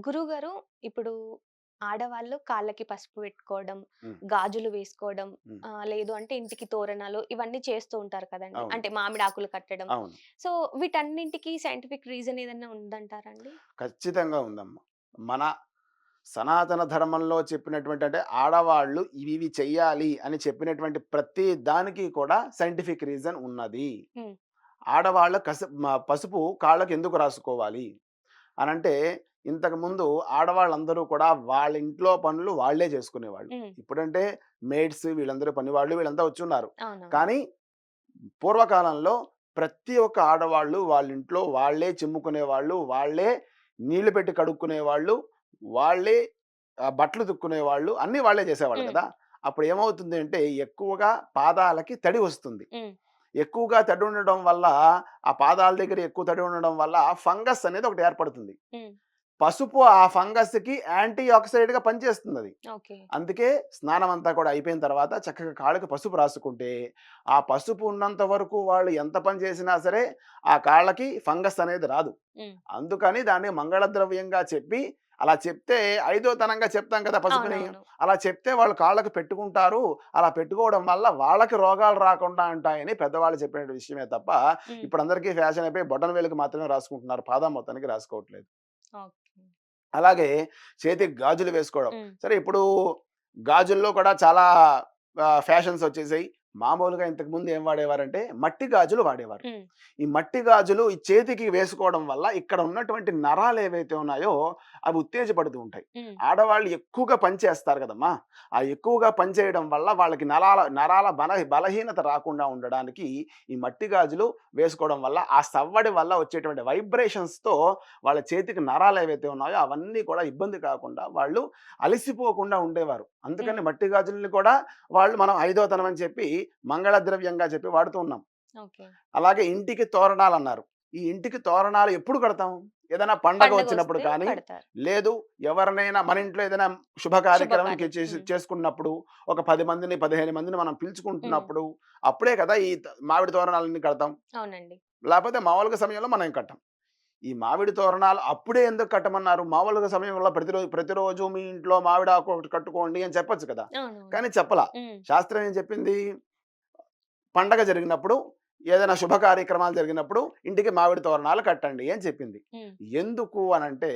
గురువుగారు ఇప్పుడు ఆడవాళ్ళు కాళ్ళకి పసుపు పెట్టుకోవడం, హ్మ్. గాజులు వేసుకోవడం, హ్మ్. లేదు అంటే ఇంటికి తోరణాలు ఇవన్నీ చేస్తూ ఉంటారు కదండీ. అవును. అంటే మామిడాకులు కట్టడం. అవును. సో, వీటన్నింటికి సైంటిఫిక్ రీజన్ ఏదన్నా ఉందంటారండి? ఖచ్చితంగా ఉందమ్మా. మన సనాతన ధర్మంలో చెప్పినటువంటి అంటే ఆడవాళ్ళు ఇవి చెయ్యాలి అని చెప్పినటువంటి ప్రతి దానికి కూడా సైంటిఫిక్ రీజన్ ఉన్నది. హ్మ్. ఆడవాళ్ళ పసుపు కాళ్ళకి ఎందుకు రాసుకోవాలి అనంటే, ఇంతకుముందు ఆడవాళ్ళందరూ కూడా వాళ్ళ ఇంట్లో పనులు వాళ్ళే చేసుకునేవాళ్ళు. హ్మ్. ఇప్పుడంటే మెయిడ్స్ వీళ్ళందరూ పనివాళ్ళు వీళ్ళంతా వచ్చున్నారు. అవునవును. కానీ పూర్వకాలంలో ప్రతి ఒక్క ఆడవాళ్ళు వాళ్ళ ఇంట్లో వాళ్ళే చిమ్ముకునేవాళ్ళు, వాళ్ళే నీళ్లు పెట్టి కడుక్కునేవాళ్ళు, వాళ్ళే బట్టలు ఉతుక్కునేవాళ్ళు, అన్నీ వాళ్ళే చేసేవాళ్ళు హ్మ్. కదా! అప్పుడు ఏమవుతుంది అంటే ఎక్కువగా పాదాలకి తడి వస్తుంది. హ్మ్. ఎక్కువగా తడి ఉండడం వల్ల, ఆ పాదాల దగ్గర ఎక్కువ తడి ఉండడం వల్ల ఫంగస్ అనేది ఒకటి ఏర్పడుతుంది. హ్మ్. పసుపు ఆ ఫంగస్‌కి యాంటీ ఆక్సిడెంట్‌గా పనిచేస్తుందది. ఓకే. అందుకే స్నానం అంతా కూడా అయిపోయిన తర్వాత చక్కగా కాళ్ళకి పసుపు రాసుకుంటే, ఆ పసుపు ఉన్నంత వరకు వాళ్ళు ఎంత పని చేసినా సరే, ఆ కాళ్ళకి ఫంగస్ అనేది రాదు. హ్మ్. అందుకని దాన్ని మంగళ ద్రవ్యంగా చెప్పి, అలా చెప్తే ఐదోతనంగా చెప్తాం కదా పసుపుని. అవునవును. అలా చెప్తే వాళ్ళు కాళ్ళకి పెట్టుకుంటారు. అలా పెట్టుకోవడం వల్ల వాళ్ళకి రోగాలు రాకుండా ఉంటాయని పెద్దవాళ్ళు చెప్పిన విషయమే తప్ప, హ్మ్. ఇప్పుడు అందరికీ ఫ్యాషన్ అయిపోయి బొటన వేలుకి మాత్రమే రాసుకుంటున్నారు. పాదం మొత్తానికి రాసుకోవట్లేదు. ఓకే. అలాగే చేతికి గాజులు వేసుకోవడం. హ్మ్. సరే ఇప్పుడు గాజుల్లో కూడా చాలా ఫ్యాషన్స్ వచ్చేసాయి. మామూలుగా ఇంతకుముందు ఏం వాడేవారంటే మట్టి గాజులు వాడేవారు. హ్మ్. ఈ మట్టి గాజులు ఈ చేతికి వేసుకోవడం వల్ల ఇక్కడ ఉన్నటువంటి నరాలు ఏవైతే ఉన్నాయో అవి ఉత్తేజపడుతూ ఉంటాయి. హ్మ్. ఆడవాళ్ళు ఎక్కువగా పని చేస్తారు కదమ్మా! ఆ ఎక్కువగా పని చేయడం వల్ల వాళ్ళకి నరాల బలహీనత రాకుండా ఉండడానికి ఈ మట్టి గాజులు వేసుకోవడం వల్ల ఆ సవ్వడి వల్ల వచ్చేటువంటి వైబ్రేషన్స్‌తో వాళ్ళ చేతికి నరాలు ఏవైతే ఉన్నాయో అవన్నీ కూడా ఇబ్బంది కాకుండా వాళ్ళు అలసిపోకుండా ఉండేవారు. హ్మ్. అందుకని మట్టి గాజుల్ని కూడా వాళ్ళు మనం ఐదోతనం అని చెప్పి మంగళ ద్రవ్యంగా చెప్పి వాడుతూ ఉన్నాం. ఓకే. అలాగే ఇంటికి తోరణాలన్నారు. ఈ ఇంటికి తోరణాలు ఎప్పుడు కడతాం? ఏదైనా పండగ వచ్చినప్పుడు పండగొస్తే కానీ, కడతారు. లేదు ఎవరినైనా మన ఇంట్లో ఏదైనా శుభ కార్యక్రమం శుభకార్యం. హ్మ్. చేసుకున్నప్పుడు ఒక 10 మందిని, 15 మందిని మనం హ్మ్. పిలుచుకుంటున్నప్పుడు అప్పుడే కదా ఈ మామిడి తోరణాలన్నీ కడతాం. అవునండి. లేపోతే మామూలుగా సమయంలో మనం కట్టం. ఈ మామిడి తోరణాలు అప్పుడే ఎందుకు కట్టమన్నారు? మామూలుగా సమయంలో ప్రతిరోజు మీ ఇంట్లో మామిడాకు ఒకటి కట్టుకోండి అని చెప్పొచ్చు కదా! అవునవును. కానీ చెప్పలా. హ్మ్. శాస్త్రం ఏం చెప్పింది? పండగ జరిగినప్పుడు, ఏదైనా శుభ కార్యక్రమాలు జరిగినప్పుడు ఇంటికి మామిడి తోరణాలు కట్టండి అని చెప్పింది. హ్మ్. ఎందుకు అనంటే,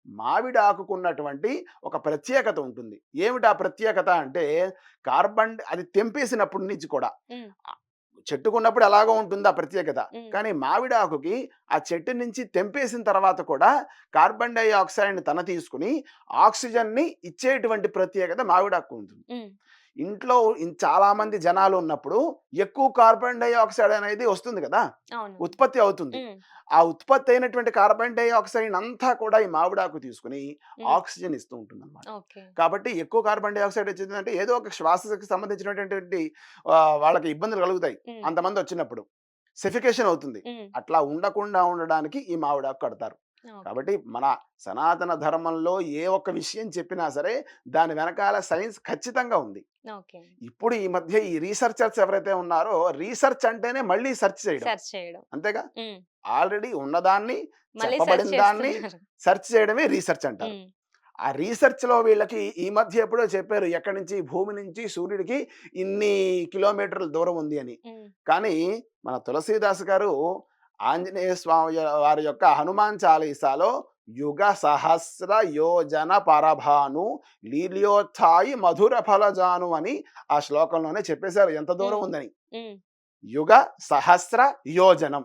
మామిడి ఆకుకున్నటువంటి ఒక ప్రత్యేకత ఉంటుంది. ఏమిటా ప్రత్యేకత అంటే, అది తెంపేసినప్పటి నుంచి కూడా హ్మ్. ఆహ్, చెట్టుకున్నప్పుడు ఎలాగో ఉంటుంది ఆ ప్రత్యేకత. హ్మ్. కానీ మామిడి ఆకుకి ఆ చెట్టు నుంచి తెంపేసిన తర్వాత కూడా కార్బన్ డయాక్సైడ్‌ని తీసుకొని ఆక్సిజన్‌ని ఇచ్చేటువంటి ప్రత్యేకత మామిడాకుకు ఉంటుంది. హ్మ్. ఇంట్లో చాలామంది జనాలున్నప్పుడు ఎక్కువ కార్బన్ డయాక్సైడ్ అనేది వస్తుంది గదా! అవునవును. ఉత్పత్తి అవుతుంది. హ్మ్. ఆ ఉత్పత్తి అయినటువంటి కార్బన్ డయాక్సైడ్ అంతా కూడా ఈ మామిడాకు తీసుకొని హ్మ్. ఆక్సిజన్ ఇస్తూ ఉంటుందన్నమాట. ఓకే. కాబట్టి ఎక్కువ కార్బన్ డయాక్సైడ్ వచ్చిందంటే ఏదో ఒక శ్వాసకి సంబంధించినటువంటి వాళ్ళకి ఇబ్బందులు కలుగుతాయి. హ్మ్. అంతమందొచ్చినప్పుడు. సఫికేషన్ అవుతుంది. హ్మ్. అట్లా ఉండకుండా ఉండడానికి ఈ మామిడాకు కడతారు. ఓకే. కాబట్టి మన సనాతన ధర్మంలో ఏ ఒక్క విషయం చెప్పినా సరే దాని వెనకాల సైన్స్ ఖచ్చితంగా ఉంది. ఓకే. ఇప్పుడు ఈ మధ్య ఈ రీసెర్చర్స్ ఎవరైతే ఉన్నారో రీసెర్చ్ అంటేనే మళ్ళీ సెర్చ్ చేయడం. సెర్చ్ చేయడం. అంతేగా? హ్మ్. ఆల్రెడీ ఉన్నదాన్ని, మళ్ళీ సెర్చ్ చెప్పబడిన దాన్ని చేస్తున్నారు. సెర్చ్ చేయడమే రీసెర్చ్ అంటారు. హ్మ్. ఆ రీసెర్చ్‌లో వీళ్ళకి ఈ మధ్య ఎప్పుడో చెప్పారు. ఎక్కడి నుంచి భూమి నుంచి సూర్యుడికి ఇన్ని కిలోమీటర్ల దూరం ఉంది అని. హ్మ్. కానీ మన తులసీదాస్ గారు ఆంజనేయ స్వామి వారి యొక్క హనుమాన్ చాలీసాలో యుగ సహస్ర యోజన పరభాను లీల్యోత్థాయి మధుర ఫలజాను అని ఆ శ్లోకంలోనే చెప్పేశారు ఎంత దూరం హ్మ్. ఉందని. హ్మ్. యుగ సహస్ర యోజనం.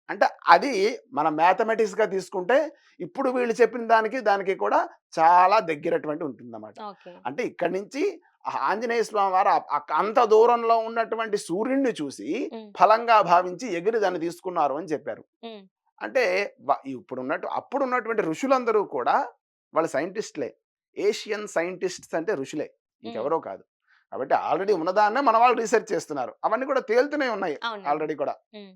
అంటే అది మన మ్యాథమెటిక్స్‌గా తీసుకుంటే, ఇప్పుడు వీళ్ళు చెప్పిన దానికి, దానికి కూడా చాలా దగ్గరటువంటి ఉంటుందన్నమాట. ఓకే. అంటే ఇక్కడి నుంచి ఆంజనేయ స్వామి వారు అంత దూరంలో ఉన్నటువంటి సూర్యుడిని చూసి, హ్మ్. ఫలంగా భావించి ఎగిరి దాన్ని తీసుకున్నారు అని చెప్పారు. హ్మ్. అంటే అప్పుడున్నటువంటి ఋషులందరూ కూడా వాళ్ళు సైంటిస్ట్‌లే. ఏషియన్ సైంటిస్ట్స్ అంటే ఋషులే. హ్మ్. ఇంకెవరో కాదు. కాబట్టి ఆల్రెడీ ఉన్నదాన్నే మన వాళ్ళు రీసెర్చ్ చేస్తున్నారు. అవన్నీ కూడా తేలుతూనే ఉన్నాయి అవునండి. ఆల్రెడీ కూడా. హ్మ్.